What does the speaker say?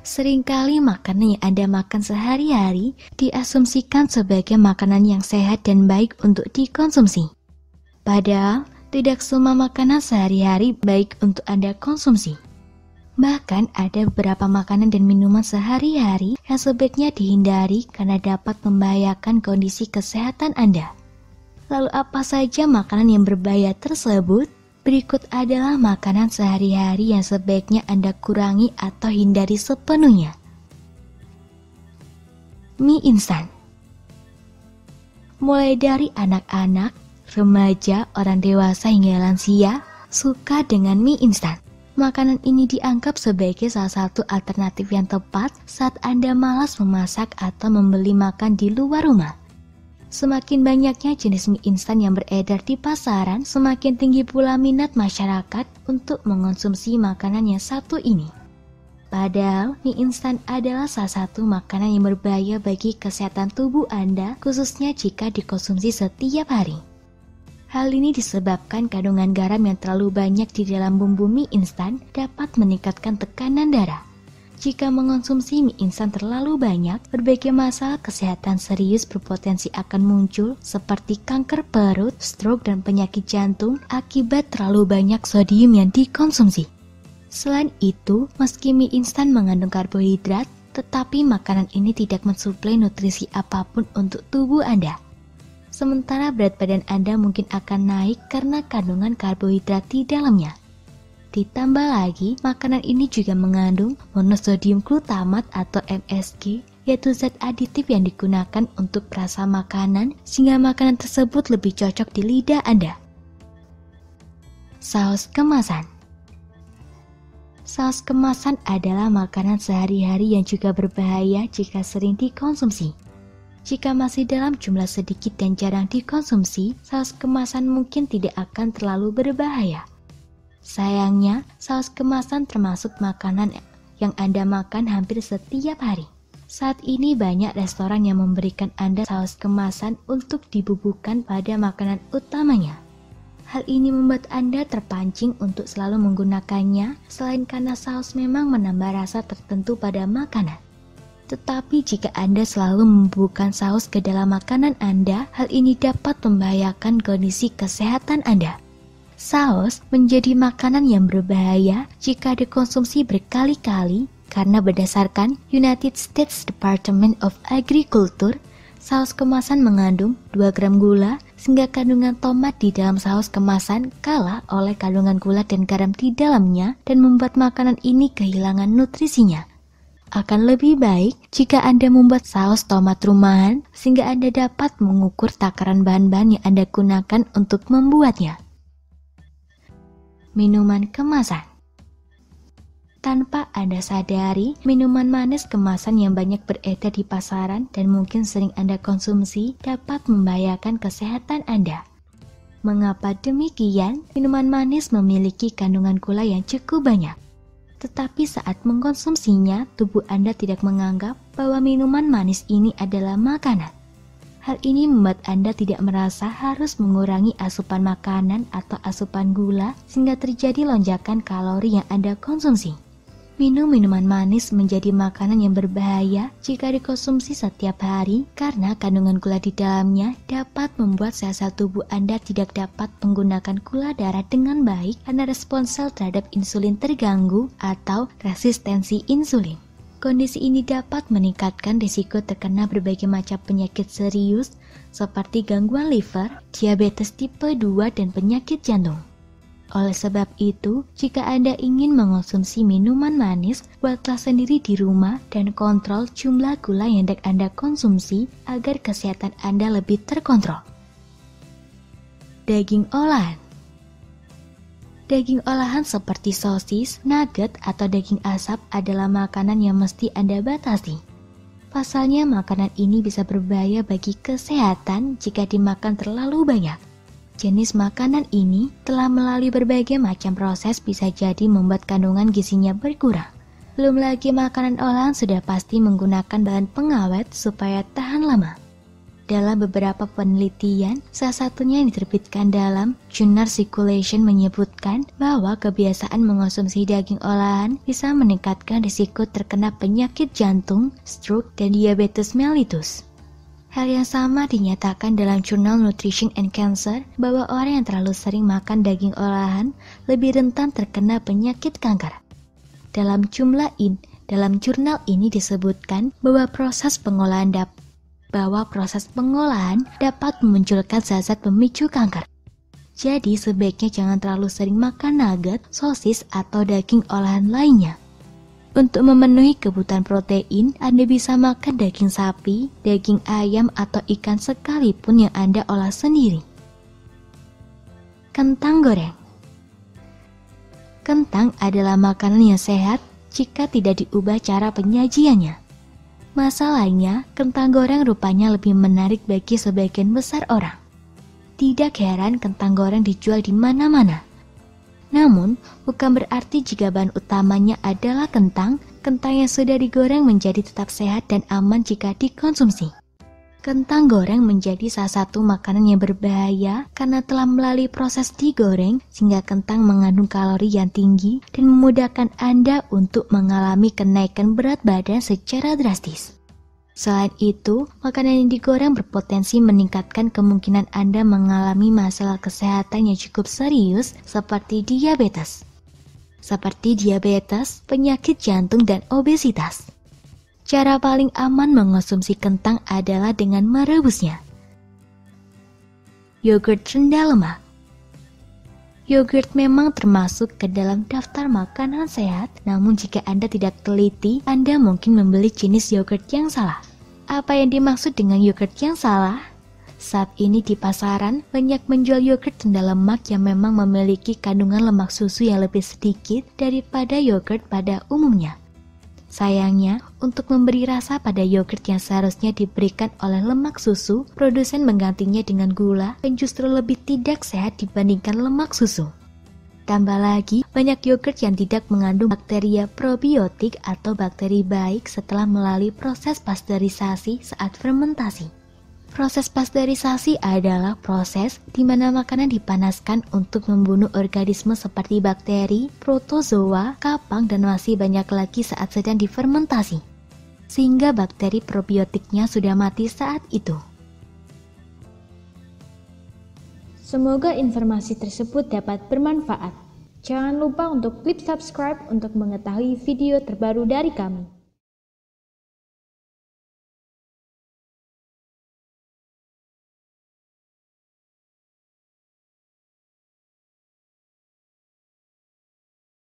Seringkali makanan yang Anda makan sehari-hari diasumsikan sebagai makanan yang sehat dan baik untuk dikonsumsi. Padahal, tidak semua makanan sehari-hari baik untuk Anda konsumsi. Bahkan ada beberapa makanan dan minuman sehari-hari yang sebaiknya dihindari karena dapat membahayakan kondisi kesehatan Anda. Lalu apa saja makanan yang berbahaya tersebut? Berikut adalah makanan sehari-hari yang sebaiknya Anda kurangi atau hindari sepenuhnya. Mie instan. Mulai dari anak-anak, remaja, orang dewasa hingga lansia suka dengan mie instan. Makanan ini dianggap sebagai salah satu alternatif yang tepat saat Anda malas memasak atau membeli makan di luar rumah. Semakin banyaknya jenis mie instan yang beredar di pasaran, semakin tinggi pula minat masyarakat untuk mengonsumsi makanan yang satu ini. Padahal, mie instan adalah salah satu makanan yang berbahaya bagi kesehatan tubuh Anda, khususnya jika dikonsumsi setiap hari. Hal ini disebabkan kandungan garam yang terlalu banyak di dalam bumbu mie instan dapat meningkatkan tekanan darah. Jika mengonsumsi mie instan terlalu banyak, berbagai masalah kesehatan serius berpotensi akan muncul seperti kanker perut, stroke, dan penyakit jantung akibat terlalu banyak sodium yang dikonsumsi. Selain itu, meski mie instan mengandung karbohidrat, tetapi makanan ini tidak mensuplai nutrisi apapun untuk tubuh Anda. Sementara berat badan Anda mungkin akan naik karena kandungan karbohidrat di dalamnya. Ditambah lagi, makanan ini juga mengandung monosodium glutamat atau MSG, yaitu zat aditif yang digunakan untuk perasa makanan sehingga makanan tersebut lebih cocok di lidah Anda. Saus kemasan. Saus kemasan adalah makanan sehari-hari yang juga berbahaya jika sering dikonsumsi. Jika masih dalam jumlah sedikit dan jarang dikonsumsi, saus kemasan mungkin tidak akan terlalu berbahaya. Sayangnya, saus kemasan termasuk makanan yang Anda makan hampir setiap hari. Saat ini banyak restoran yang memberikan Anda saus kemasan untuk dibubuhkan pada makanan utamanya. Hal ini membuat Anda terpancing untuk selalu menggunakannya, selain karena saus memang menambah rasa tertentu pada makanan. Tetapi jika Anda selalu membubuhkan saus ke dalam makanan Anda, hal ini dapat membahayakan kondisi kesehatan Anda. Saus menjadi makanan yang berbahaya jika dikonsumsi berkali-kali karena berdasarkan United States Department of Agriculture, saus kemasan mengandung 2 gram gula sehingga kandungan tomat di dalam saus kemasan kalah oleh kandungan gula dan garam di dalamnya dan membuat makanan ini kehilangan nutrisinya. Akan lebih baik jika Anda membuat saus tomat rumahan sehingga Anda dapat mengukur takaran bahan-bahan yang Anda gunakan untuk membuatnya. Minuman kemasan. Tanpa Anda sadari, minuman manis kemasan yang banyak beredar di pasaran dan mungkin sering Anda konsumsi dapat membahayakan kesehatan Anda. Mengapa demikian? Minuman manis memiliki kandungan gula yang cukup banyak. Tetapi saat mengkonsumsinya, tubuh Anda tidak menganggap bahwa minuman manis ini adalah makanan. Hal ini membuat Anda tidak merasa harus mengurangi asupan makanan atau asupan gula sehingga terjadi lonjakan kalori yang Anda konsumsi. Minum minuman manis menjadi makanan yang berbahaya jika dikonsumsi setiap hari karena kandungan gula di dalamnya dapat membuat sel-sel tubuh Anda tidak dapat menggunakan gula darah dengan baik karena respons sel terhadap insulin terganggu atau resistensi insulin. Kondisi ini dapat meningkatkan risiko terkena berbagai macam penyakit serius seperti gangguan liver, diabetes tipe 2, dan penyakit jantung. Oleh sebab itu, jika Anda ingin mengonsumsi minuman manis, buatlah sendiri di rumah dan kontrol jumlah gula yang hendak Anda konsumsi agar kesehatan Anda lebih terkontrol. Daging olahan. Daging olahan seperti sosis, nugget, atau daging asap adalah makanan yang mesti Anda batasi. Pasalnya, makanan ini bisa berbahaya bagi kesehatan jika dimakan terlalu banyak. Jenis makanan ini telah melalui berbagai macam proses bisa jadi membuat kandungan gizinya berkurang. Belum lagi makanan olahan sudah pasti menggunakan bahan pengawet supaya tahan lama. Dalam beberapa penelitian, salah satunya yang diterbitkan dalam Journal Circulation menyebutkan bahwa kebiasaan mengonsumsi daging olahan bisa meningkatkan risiko terkena penyakit jantung, stroke, dan diabetes mellitus. Hal yang sama dinyatakan dalam Jurnal Nutrition and Cancer bahwa orang yang terlalu sering makan daging olahan lebih rentan terkena penyakit kanker. Dalam jurnal ini disebutkan bahwa proses pengolahan dapat memunculkan zat-zat pemicu kanker. Jadi sebaiknya jangan terlalu sering makan nugget, sosis, atau daging olahan lainnya. Untuk memenuhi kebutuhan protein, Anda bisa makan daging sapi, daging ayam, atau ikan sekalipun yang Anda olah sendiri. Kentang goreng. Kentang adalah makanan yang sehat jika tidak diubah cara penyajiannya. Masalahnya, kentang goreng rupanya lebih menarik bagi sebagian besar orang. Tidak heran kentang goreng dijual di mana-mana. Namun, bukan berarti jika bahan utamanya adalah kentang yang sudah digoreng menjadi tetap sehat dan aman jika dikonsumsi. Kentang goreng menjadi salah satu makanan yang berbahaya karena telah melalui proses digoreng sehingga kentang mengandung kalori yang tinggi dan memudahkan Anda untuk mengalami kenaikan berat badan secara drastis. Selain itu, makanan yang digoreng berpotensi meningkatkan kemungkinan Anda mengalami masalah kesehatan yang cukup serius seperti diabetes, penyakit jantung, dan obesitas. Cara paling aman mengonsumsi kentang adalah dengan merebusnya. Yogurt rendah lemak. Yogurt memang termasuk ke dalam daftar makanan sehat, namun jika Anda tidak teliti, Anda mungkin membeli jenis yogurt yang salah. Apa yang dimaksud dengan yogurt yang salah? Saat ini di pasaran, banyak menjual yogurt rendah lemak yang memang memiliki kandungan lemak susu yang lebih sedikit daripada yogurt pada umumnya. Sayangnya, untuk memberi rasa pada yogurt yang seharusnya diberikan oleh lemak susu, produsen menggantinya dengan gula yang justru lebih tidak sehat dibandingkan lemak susu. Tambah lagi, banyak yogurt yang tidak mengandung bakteria probiotik atau bakteri baik setelah melalui proses pasteurisasi saat fermentasi. Proses pasteurisasi adalah proses di mana makanan dipanaskan untuk membunuh organisme seperti bakteri, protozoa, kapang, dan masih banyak lagi saat sedang difermentasi. Sehingga bakteri probiotiknya sudah mati saat itu. Semoga informasi tersebut dapat bermanfaat. Jangan lupa untuk klik subscribe untuk mengetahui video terbaru dari kami.